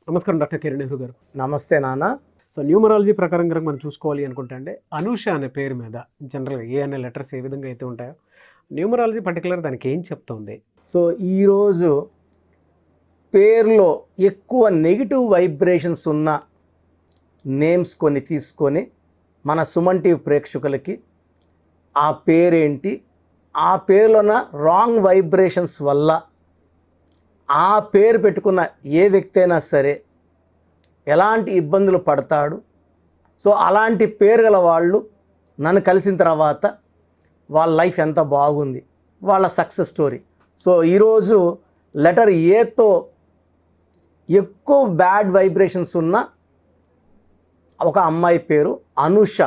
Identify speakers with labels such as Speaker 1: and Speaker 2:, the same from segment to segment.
Speaker 1: నమస్కారం డాక్టర్ కిరణ్ నెహ్రూ గారు.
Speaker 2: నమస్తే నాన్న.
Speaker 1: సో న్యూమరాలజీ ప్రకారం కనుక మనం చూసుకోవాలి అనుకుంటే అండి, అనూష అనే పేరు మీద జనరల్గా ఏ అనే లెటర్స్ ఏ విధంగా అయితే ఉంటాయో న్యూమరాలజీ పర్టికులర్ దానికి ఏం చెప్తుంది?
Speaker 2: సో ఈరోజు పేరులో ఎక్కువ నెగిటివ్ వైబ్రేషన్స్ ఉన్న నేమ్స్ కొన్ని తీసుకొని మన సుమన్ టీవీ ప్రేక్షకులకి ఆ పేరేంటి, ఆ పేరులోన రాంగ్ వైబ్రేషన్స్ వల్ల ఆ పేరు పెట్టుకున్న ఏ వ్యక్తి అయినా సరే ఎలాంటి ఇబ్బందులు పడతాడు. సో అలాంటి పేరు గల వాళ్ళు నన్ను కలిసిన తర్వాత వాళ్ళ లైఫ్ ఎంత బాగుంది, వాళ్ళ సక్సెస్ స్టోరీ. సో ఈరోజు లెటర్ ఏతో ఎక్కువ బ్యాడ్ వైబ్రేషన్స్ ఉన్న ఒక అమ్మాయి పేరు అనూష.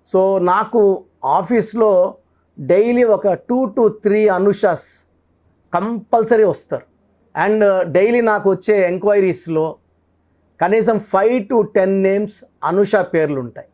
Speaker 2: సో నాకు ఆఫీస్లో డైలీ ఒక 2 to 3 అనుషాస్ కంపల్సరీ వస్తారు. అండ్ డైలీ నాకు వచ్చే ఎంక్వైరీస్లో కనీసం 5 to 10 నేమ్స్ అనుష పేర్లు ఉంటాయి.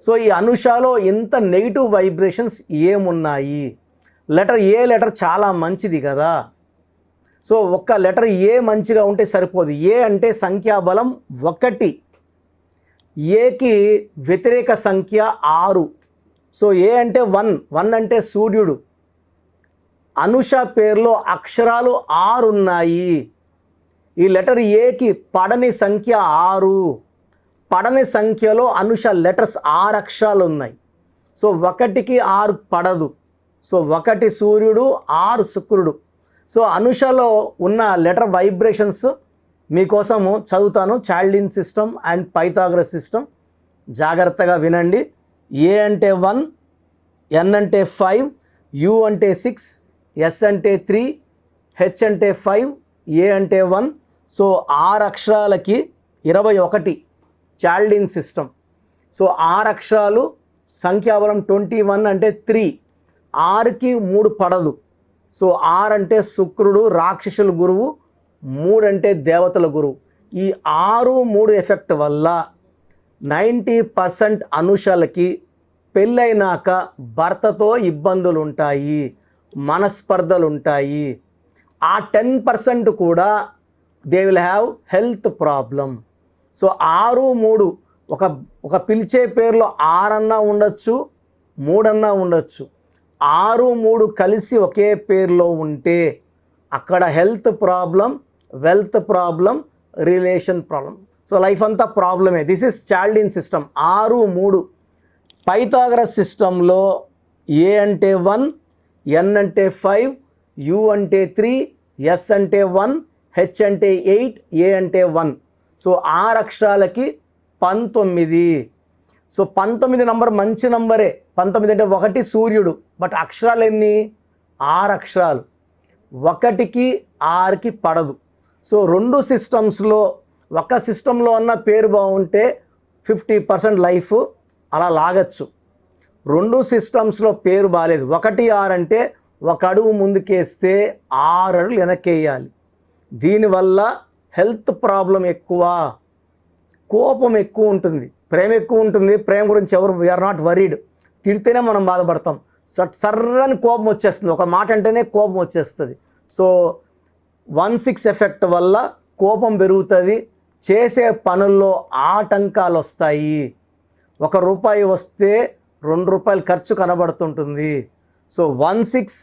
Speaker 2: సో ఈ అనుషాలో ఇంత నెగిటివ్ వైబ్రేషన్స్ ఏమున్నాయి? లెటర్ చాలా మంచిది కదా. సో ఒక్క లెటర్ ఏ మంచిగా ఉంటే సరిపోదు. ఏ అంటే సంఖ్యాబలం 1, ఏకి వ్యతిరేక సంఖ్య 6. సో ఏ అంటే 1 అంటే సూర్యుడు. అనుష పేరులో అక్షరాలు 6 ఉన్నాయి. ఈ లెటర్ ఏకి పడని సంఖ్య 6. పడని సంఖ్యలో అనుష లెటర్స్ 6 అక్షరాలు ఉన్నాయి. సో 1కి 6 పడదు. సో 1 సూర్యుడు, 6 శుక్రుడు. సో అనుషలో ఉన్న లెటర్ వైబ్రేషన్స్ మీకోసము చదువుతాను. Chaldean system and Pythagoras system జాగ్రత్తగా వినండి. ఏ అంటే 1, ఎన్ అంటే 5, యు అంటే 6, ఎస్ అంటే 3, హెచ్ అంటే 5, ఏ అంటే 1. So 6 అక్షరాలకి 21 Chaldean system. సో 6 అక్షరాలు సంఖ్యాబలం 21 అంటే 3. 6కి 3 పడదు. సో 6 అంటే శుక్రుడు, రాక్షసుల గురువు, 3 అంటే దేవతల గురువు. ఈ 6, 3 ఎఫెక్ట్ వల్ల 90% అనుషాలకి పెళ్ళైనాక భర్తతో ఇబ్బందులు ఉంటాయి, మనస్పర్ధలు ఉంటాయి. ఆ 10% కూడా they will have health problem. So 6, 3 ఒక పిలిచే పేరులో 6 అన్నా ఉండొచ్చు, 3 అన్నా ఉండొచ్చు. 6, 3 కలిసి ఒకే పేరులో ఉంటే అక్కడ health problem, wealth problem, relation problem. So life అంతా ప్రాబ్లమే. This is Chaldean system. 6, 3. Pythagoras సిస్టంలో ఏ అంటే 1, ఎన్ అంటే 5, యు అంటే 3, ఎస్ అంటే 1, హెచ్ అంటే 8, ఏ అంటే 1. సో 6 అక్షరాలకి 19. సో 19 నంబర్ మంచి నంబరే. 19 అంటే 1 సూర్యుడు. బట్ అక్షరాలు ఎన్ని? 6 అక్షరాలు. 1కి 6కి పడదు. సో 2 సిస్టమ్స్లో ఒక సిస్టంలో ఉన్న పేరు బాగుంటే 50% లైఫ్ అలా లాగచ్చు. 2 సిస్టమ్స్లో పేరు బాగాలేదు. 1, 6 అంటే 1 అడుగు ముందుకేస్తే 6 అడుగులు వెనక్కేయాలి. దీనివల్ల హెల్త్ ప్రాబ్లం ఎక్కువ, కోపం ఎక్కువ ఉంటుంది, ప్రేమ ఎక్కువ ఉంటుంది. ప్రేమ గురించి ఎవరు వీఆర్ నాట్ వరీడ్. తిడితేనే మనం బాధపడతాం. సర్రని కోపం వచ్చేస్తుంది. ఒక మాట అంటేనే కోపం వచ్చేస్తుంది. సో 1/6 ఎఫెక్ట్ వల్ల కోపం పెరుగుతుంది. చేసే పనుల్లో ఆటంకాలు వస్తాయి. ₹1 వస్తే ₹2 ఖర్చు కనబడుతుంటుంది. So 1/6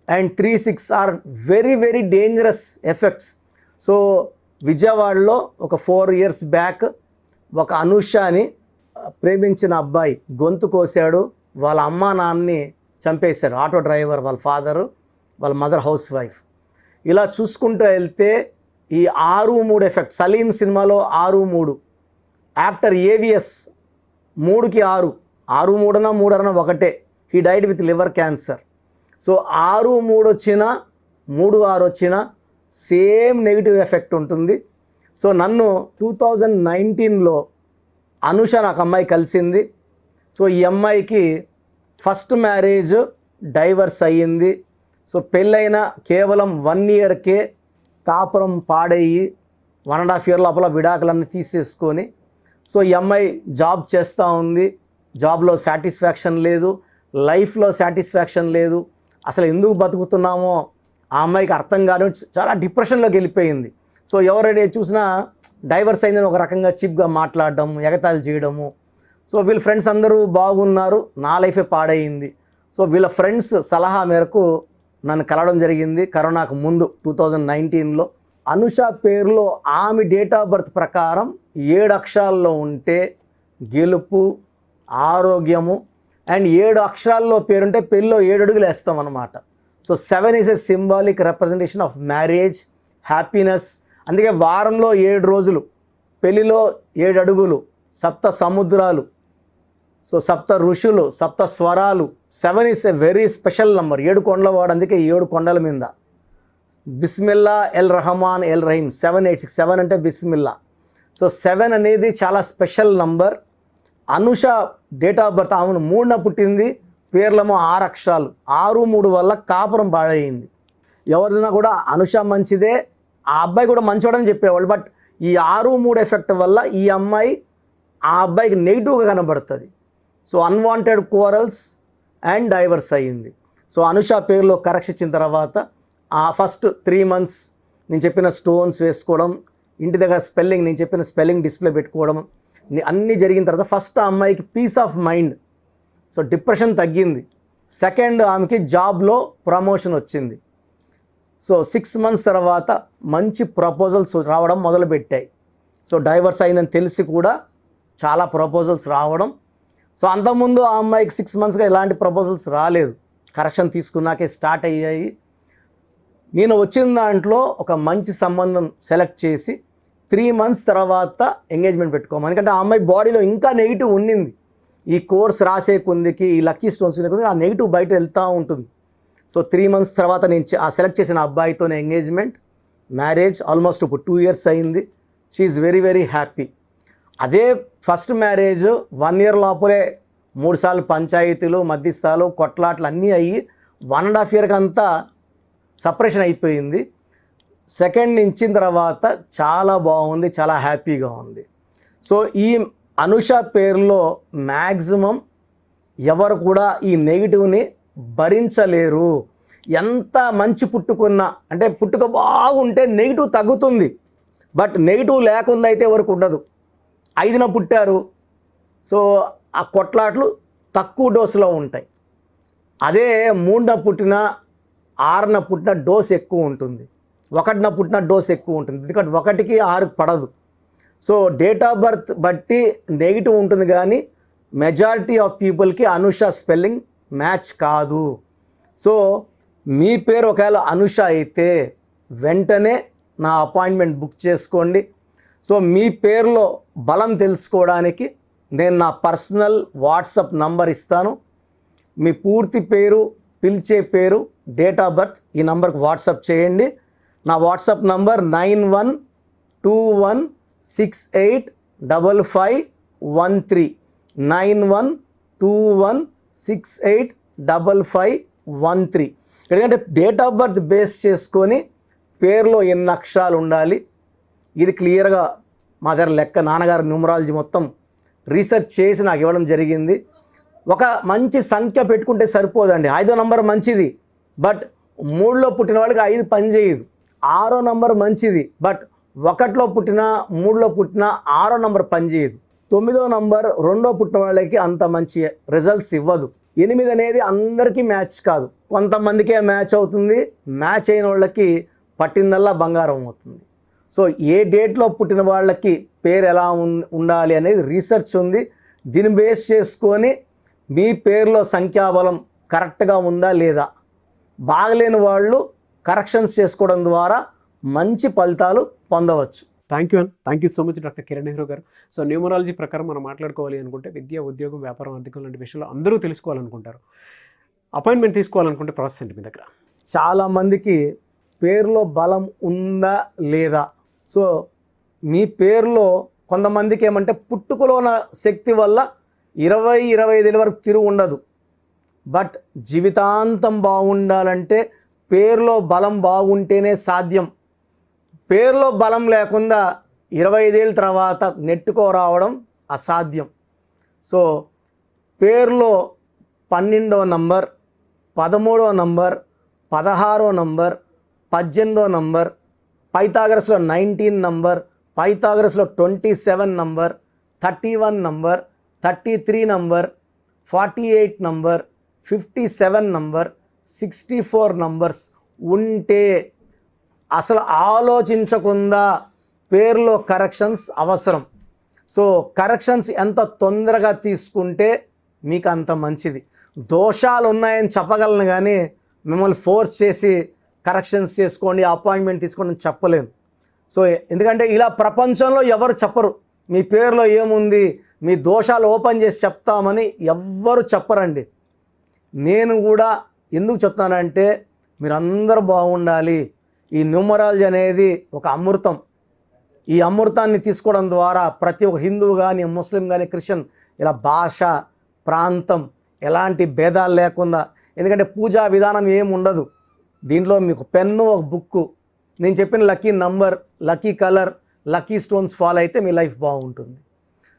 Speaker 2: and 3/6 are very very dangerous effects. So విజయవాడలో ఒక 4 years బ్యాక్ ఒక అనుషాని ప్రేమించిన అబ్బాయి గొంతు కోసాడు. వాళ్ళ అమ్మా నాన్నని చంపేశారు. ఆటో డ్రైవర్, వాళ్ళ ఫాదరు, వాళ్ళ మదర్ హౌస్ వైఫ్. ఇలా చూసుకుంటూ వెళ్తే ఈ 6, 3 ఎఫెక్ట్. సలీం సినిమాలో 6, 3 యాక్టర్ ఏవిఎస్ 3కి 6, 6, 3 అన్నా 3 అన్నా ఒకటే. He died with liver cancer. So 6, 3 వచ్చినా 3, 6 వచ్చినా సేమ్ నెగిటివ్ ఎఫెక్ట్ ఉంటుంది. సో నన్ను 2019లో అనుష నాకు అమ్మాయి కలిసింది. సో ఈ అమ్మాయికి ఫస్ట్ మ్యారేజ్ డైవర్స్ అయ్యింది. సో పెళ్ళైన కేవలం 1 yearకే కాపురం పాడయ్యి 1.5 year లోపల విడాకులన్నీ తీసేసుకొని, సో ఈ అమ్మాయి జాబ్ చేస్తూ ఉంది. జాబ్లో సాటిస్ఫాక్షన్ లేదు, లైఫ్లో సాటిస్ఫాక్షన్ లేదు. అసలు ఎందుకు బతుకుతున్నామో ఆ అమ్మాయికి అర్థం కాదు. చాలా డిప్రెషన్లోకి వెళ్ళిపోయింది. సో ఎవరైనా చూసినా డైవర్స్ అయిందని ఒక రకంగా చీప్గా మాట్లాడడం, ఎగతాళి చేయడము. సో వీళ్ళ ఫ్రెండ్స్ అందరూ బాగున్నారు, నా లైఫే పాడైంది. సో వీళ్ళ ఫ్రెండ్స్ సలహా మేరకు నన్ను కలవడం జరిగింది కరోనాకు ముందు 2019లో. అనుష పేరులో ఆమె డేట్ ఆఫ్ బర్త్ ప్రకారం 7 అక్షరాల్లో ఉంటే గెలుపు, ఆరోగ్యము, అండ్ 7 అక్షరాల్లో పేరుంటే పెళ్ళిలో 7 అడుగులు వేస్తాం అన్నమాట. So 7 is a symbolic representation of marriage, happiness. అందుకే వారంలో 7 రోజులు, పెళ్ళిలో 7 అడుగులు, సప్త సముద్రాలు, సో సప్త ఋషులు, సప్త స్వరాలు. 7 is a very special number. 7 కొండల వాడు, అందుకే 7 కొండల మీద. Bismillah L Rahman L Rahim 786. 7 అంటే బిస్మిల్లా. సో 7 అనేది చాలా special number. Anusha date of birth ఆమెను 3న పుట్టింది, పేర్లేమో 6 అక్షరాలు. 6, 3 వల్ల కాపురం పాడైంది. ఎవరైనా కూడా అనుష మంచిదే, ఆ అబ్బాయి కూడా మంచోడని చెప్పేవాళ్ళు. బట్ ఈ 6, 3 ఎఫెక్ట్ వల్ల ఈ అమ్మాయి ఆ అబ్బాయికి నెగిటివ్గా కనబడుతుంది. So unwanted quarrels and diverse అయ్యింది. సో అనుష పేరులో కరెక్షన్ ఇచ్చిన తర్వాత ఆ ఫస్ట్ 3 months నేను చెప్పిన స్టోన్స్ వేసుకోవడం, ఇంటి దగ్గర స్పెల్లింగ్, నేను చెప్పిన స్పెల్లింగ్ డిస్ప్లే పెట్టుకోవడం అన్నీ జరిగిన తర్వాత ఫస్ట్ ఆ అమ్మాయికి peace of mind, so depression తగ్గింది. సెకండ్, ఆమెకి జాబ్లో ప్రమోషన్ వచ్చింది. సో 6 months తర్వాత మంచి ప్రపోజల్స్ రావడం మొదలుపెట్టాయి. సో డైవర్స్ అయిందని తెలిసి కూడా చాలా ప్రపోజల్స్ రావడం. సో అంతకుముందు ఆ అమ్మాయికి 6 monthsగా ఎలాంటి ప్రపోజల్స్ రాలేదు, కరెక్షన్ తీసుకున్నాకే స్టార్ట్ అయ్యాయి. నేను వచ్చిన దాంట్లో ఒక మంచి సంబంధం సెలెక్ట్ చేసి 3 months తర్వాత ఎంగేజ్మెంట్ పెట్టుకోమని. ఎందుకంటే ఆ అమ్మాయి బాడీలో ఇంకా నెగిటివ్ ఉండింది. ఈ కోర్స్ రాసే కొందికి, ఈ లక్కీ స్టోన్స్ కొందికి ఆ నెగిటివ్ బయట వెళ్తూ ఉంటుంది. సో 3 months తర్వాత నేను ఆ సెలెక్ట్ చేసిన అబ్బాయితోనే ఎంగేజ్మెంట్, మ్యారేజ్. ఆల్మోస్ట్ ఇప్పుడు 2 years అయింది. She is very very happy. అదే ఫస్ట్ మ్యారేజ్ 1 year లోపలే 3 సార్లు పంచాయతీలు, మధ్యస్థాలు, కొట్లాట్లు అన్నీ అయ్యి 1.5 year అంతా సపరేషన్ అయిపోయింది. సెకండ్ ఇచ్చిన తర్వాత చాలా బాగుంది, చాలా హ్యాపీగా ఉంది. సో ఈ అనుష పేరులో మ్యాక్సిమం ఎవరు కూడా ఈ నెగిటివ్ని భరించలేరు. ఎంత మంచి పుట్టుకున్నా, అంటే పుట్టుక బాగుంటే నెగిటివ్ తగ్గుతుంది, బట్ నెగిటివ్ లేకుండా అయితే ఎవరికి ఉండదు. 5న పుట్టారు, సో ఆ కొట్లాట్లు తక్కువ డోసులో ఉంటాయి. అదే 3న పుట్టిన, 6న పుట్టిన డోస్ ఎక్కువ ఉంటుంది, 1న పుట్టిన డోస్ ఎక్కువ ఉంటుంది. ఎందుకంటే 1కి 6కి పడదు. సో డేట్ ఆఫ్ బర్త్ బట్టి నెగిటివ్ ఉంటుంది, కానీ మెజారిటీ ఆఫ్ పీపుల్కి అనుష స్పెల్లింగ్ మ్యాచ్ కాదు. సో మీ పేరు ఒకవేళ అనుష అయితే వెంటనే నా అపాయింట్మెంట్ బుక్ చేసుకోండి. సో మీ పేరులో బలం తెలుసుకోవడానికి నేను నా పర్సనల్ వాట్సాప్ నంబర్ ఇస్తాను. మీ పూర్తి పేరు, పిలిచే పేరు, డేట్ ఆఫ్ బర్త్ ఈ నంబర్కి వాట్సాప్ చేయండి. నా వాట్సాప్ నంబర్ 9121685513 9121685513. ఎందుకంటే డేట్ ఆఫ్ బర్త్ బేస్ చేసుకొని పేరులో ఎన్ని అక్షరాలు ఉండాలి ఇది క్లియర్గా మా దగ్గర లెక్క, నాన్నగారు న్యూమరాలజీ మొత్తం రీసెర్చ్ చేసి నాకు ఇవ్వడం జరిగింది. ఒక మంచి సంఖ్య పెట్టుకుంటే సరిపోదండి. 5వ నంబర్ మంచిది, బట్ 3లో పుట్టిన వాళ్ళకి 5 పనిచేయదు. 6వ నంబర్ మంచిది, బట్ 1లో పుట్టిన, 3లో పుట్టిన 6వ నంబర్ పనిచేయదు. 9వ నంబర్ 2లో పుట్టిన వాళ్ళకి అంత మంచి రిజల్ట్స్ ఇవ్వదు. 8 అనేది అందరికీ మ్యాచ్ కాదు, కొంతమందికే మ్యాచ్ అవుతుంది. మ్యాచ్ అయిన వాళ్ళకి పట్టిందల్లా బంగారం అవుతుంది. సో ఏ డేట్లో పుట్టిన వాళ్ళకి పేరు ఎలా ఉండాలి అనేది రీసెర్చ్ ఉంది. దీన్ని బేస్ చేసుకొని మీ పేరులో సంఖ్యాబలం కరెక్ట్గా ఉందా లేదా, బాగలేని వాళ్ళు కరెక్షన్స్ చేసుకోవడం ద్వారా మంచి ఫలితాలు పొందవచ్చు.
Speaker 1: Thank you so much doctor Kiran Nehru గారు. సో న్యూమరాలజీ ప్రకారం మనం మాట్లాడుకోవాలి అనుకుంటే విద్య, ఉద్యోగం, వ్యాపారం, ఆర్థికం లాంటి విషయాలు అందరూ తెలుసుకోవాలనుకుంటారు. అపాయింట్మెంట్ తీసుకోవాలనుకుంటే ప్రాసెస్ ఏంటి మీ దగ్గర?
Speaker 2: చాలామందికి పేరులో బలం ఉందా లేదా, సో మీ పేరులో కొంతమందికి ఏమంటే పుట్టుకలో ఉన్న శక్తి వల్ల 20-25 వరకు తిరుగు ఉండదు, బట్ జీవితాంతం బాగుండాలంటే పేరులో బలం బాగుంటేనే సాధ్యం. పేరులో బలం లేకుండా 25 ఏళ్ళ తర్వాత నెట్టుకోరావడం అసాధ్యం. సో పేరులో 12వ నంబర్, 13వ నంబర్, 16వ నంబర్, 18వ నంబర్, పైథాగరస్లో 19 నంబర్, పైథాగరస్లో 27 number, 31 number, 33 number, 48 number, 57 number, 64 numbers ఉంటే అసలు ఆలోచించకుండా పేర్లో కరెక్షన్స్ అవసరం. సో కరెక్షన్స్ ఎంత తొందరగా తీసుకుంటే మీకు అంత మంచిది. దోషాలు ఉన్నాయని చెప్పగలను కానీ మిమ్మల్ని ఫోర్స్ చేసి కరెక్షన్స్ చేసుకోండి, అపాయింట్మెంట్ తీసుకోండి అని చెప్పలేను. సో ఎందుకంటే ఇలా ప్రపంచంలో ఎవరు చెప్పరు. మీ పేరులో ఏముంది, మీ దోషాలు ఓపెన్ చేసి చెప్తామని ఎవ్వరు చెప్పరండి. నేను కూడా ఎందుకు చెప్తానంటే మీరందరూ బాగుండాలి. ఈ న్యూమరాలజీ అనేది ఒక అమృతం. ఈ అమృతాన్ని తీసుకోవడం ద్వారా ప్రతి ఒక్క హిందువు కానీ, ముస్లిం కానీ, క్రిస్టియన్ ఇలా భాష, ప్రాంతం ఎలాంటి భేదాలు లేకుండా, ఎందుకంటే పూజా విధానం ఏమి ఉండదు దీంట్లో. మీకు పెన్ను, ఒక బుక్కు, నేను చెప్పిన lucky number, lucky colour, lucky stones follow అయితే మీ లైఫ్ బాగుంటుంది.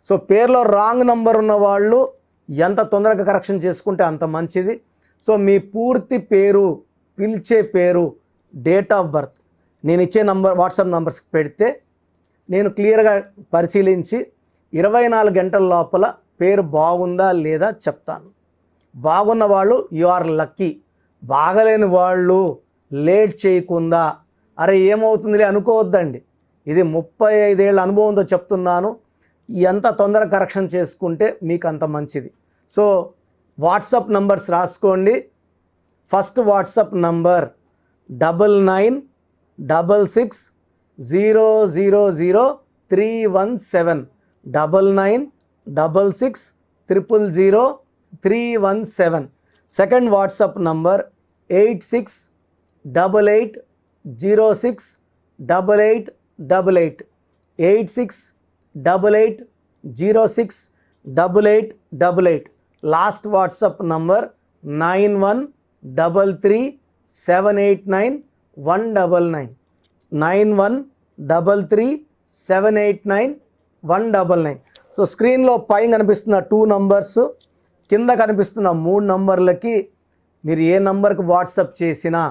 Speaker 2: సో పేరులో రాంగ్ నంబర్ ఉన్న వాళ్ళు ఎంత తొందరగా కరెక్షన్ చేసుకుంటే అంత మంచిది. సో మీ పూర్తి పేరు, పిలిచే పేరు, డేట్ ఆఫ్ బర్త్ నేను ఇచ్చే నంబర్, వాట్సాప్ నంబర్స్కి పెడితే నేను క్లియర్గా పరిశీలించి 24 గంటల లోపల పేరు బాగుందా లేదా చెప్తాను. బాగున్న వాళ్ళు యు ఆర్ లక్కీ. బాగలేని వాళ్ళు లేట్ చేయకుండా అరే ఏమవుతుందిలే అనుకోవద్దండి. ఇది 35 ఏళ్ళ అనుభవంతో చెప్తున్నాను. ఎంత తొందరగా కరెక్షన్ చేసుకుంటే మీకు అంత మంచిది. సో వాట్సాప్ నంబర్స్ రాసుకోండి. First WhatsApp number 9966000317, 9966000317. Second WhatsApp number 8688068888, 8688068888. Last WhatsApp number 9133789199, 9133789199. So స్క్రీన్లో పైన కనిపిస్తున్న 2 నంబర్స్, కింద కనిపిస్తున్న 3 నంబర్లకి మీరు ఏ నంబర్కి వాట్సాప్ చేసినా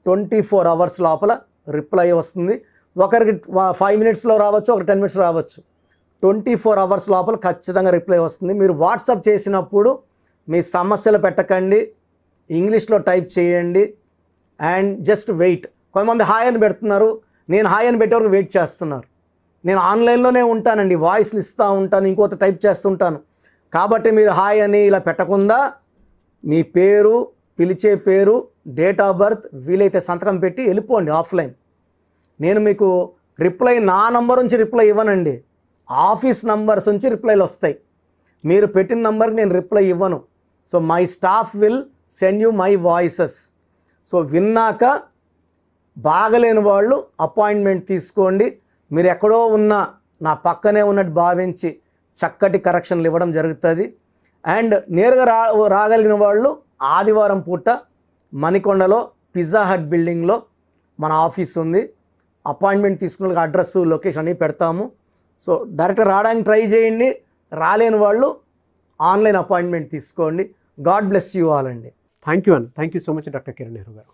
Speaker 2: 24 అవర్స్ లోపల రిప్లై వస్తుంది. ఒకరికి 5 మినిట్స్లో రావచ్చు, ఒక 10 మినిట్స్లో రావచ్చు. 24 అవర్స్ లోపల ఖచ్చితంగా రిప్లై వస్తుంది. మీరు వాట్సాప్ చేసినప్పుడు మీ సమస్యలు పెట్టకండి, ఇంగ్లీష్లో టైప్ చేయండి అండ్ జస్ట్ వెయిట్. కొంతమంది హాయ్ అని పెడుతున్నారు, నేను హాయ్ అని పెట్టే వరకు వెయిట్ చేస్తున్నారు. నేను ఆన్లైన్లోనే ఉంటానండి, వాయిస్లు ఇస్తూ ఉంటాను, ఇంకొక టైప్ చేస్తుంటాను. కాబట్టి మీరు హాయ్ అని ఇలా పెట్టకుండా మీ పేరు, పిలిచే పేరు, డేట్ ఆఫ్ బర్త్, వీలైతే సంతకం పెట్టి వెళ్ళిపోండి ఆఫ్లైన్. నేను మీకు రిప్లై నా నంబర్ నుంచి రిప్లై ఇవ్వనండి, ఆఫీస్ నంబర్స్ నుంచి రిప్లైలు వస్తాయి. మీరు పెట్టిన నంబర్కి నేను రిప్లై ఇవ్వను. So my staff will send you my voices. So విన్నాక బాగలేని వాళ్ళు అపాయింట్మెంట్ తీసుకోండి. మీరు ఎక్కడో ఉన్న నా పక్కనే ఉన్నట్టు భావించి చక్కటి కరెక్షన్లు ఇవ్వడం జరుగుతుంది. అండ్ నేరుగా రాగలిగిన వాళ్ళు ఆదివారం పూట మణికొండలో పిజ్జా హట్ బిల్డింగ్లో మన ఆఫీస్ ఉంది. అపాయింట్మెంట్ తీసుకున్న అడ్రస్, లొకేషన్ అన్నీ పెడతాము. సో డైరెక్ట్గా రావడానికి ట్రై చేయండి. రాలేని వాళ్ళు ఆన్లైన్ అపాయింట్మెంట్ తీసుకోండి. గాడ్ బ్లెస్ యూ ఆల్ అండి.
Speaker 1: Thank you so much doctor Kiran Nehru గారు.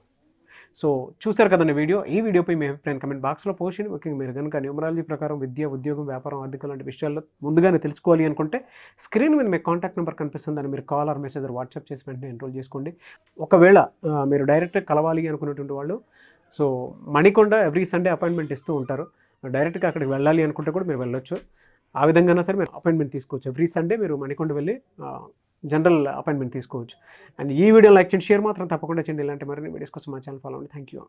Speaker 1: సో చూశారు కదండి వీడియో. ఈ వీడియోపై మీ అభిప్రాయం కమెంట్ బాక్స్లో పోస్ట్ చేయండి. ముఖ్యంగా మీరు కనుక న్యూమరాలజీ ప్రకారం విద్య, ఉద్యోగం, వ్యాపారం, ఆర్థిక లాంటి విషయాల్లో ముందుగానే తెలుసుకోవాలి అనుకుంటే స్క్రీన్ మీద మీ కాంటాక్ట్ నెంబర్ కనిపిస్తుంది, దాన్ని మీరు కాల్ ఆర్ మెసేజ్ వాట్సాప్ చేసి వెంటనే ఎన్రోల్ చేసుకోండి. ఒకవేళ మీరు డైరెక్ట్గా కలవాలి అనుకునేటువంటి వాళ్ళు so Manikonda every Sunday appointment ఇస్తూ ఉంటారు. డైరెక్ట్గా అక్కడికి వెళ్ళాలి అనుకుంటే కూడా మీరు వెళ్ళొచ్చు. ఆ విధంగా సరే మీరు అపాయింట్మెంట్ తీసుకోవచ్చు. ఎవ్రీ సండే మీరు మణికొండ వెళ్ళి జనరల్ అపాయింట్మెంట్ తీసుకోవచ్చు. అండ్ ఈ వీడియో లైక్ చేయండి, షేర్ మాత్రం తప్పకుండా చేయండి. ఇలాంటి మరిన్ని వీడియోస్ కోసం మా ఛానల్ ఫాలో అవ్వండి. Thank you.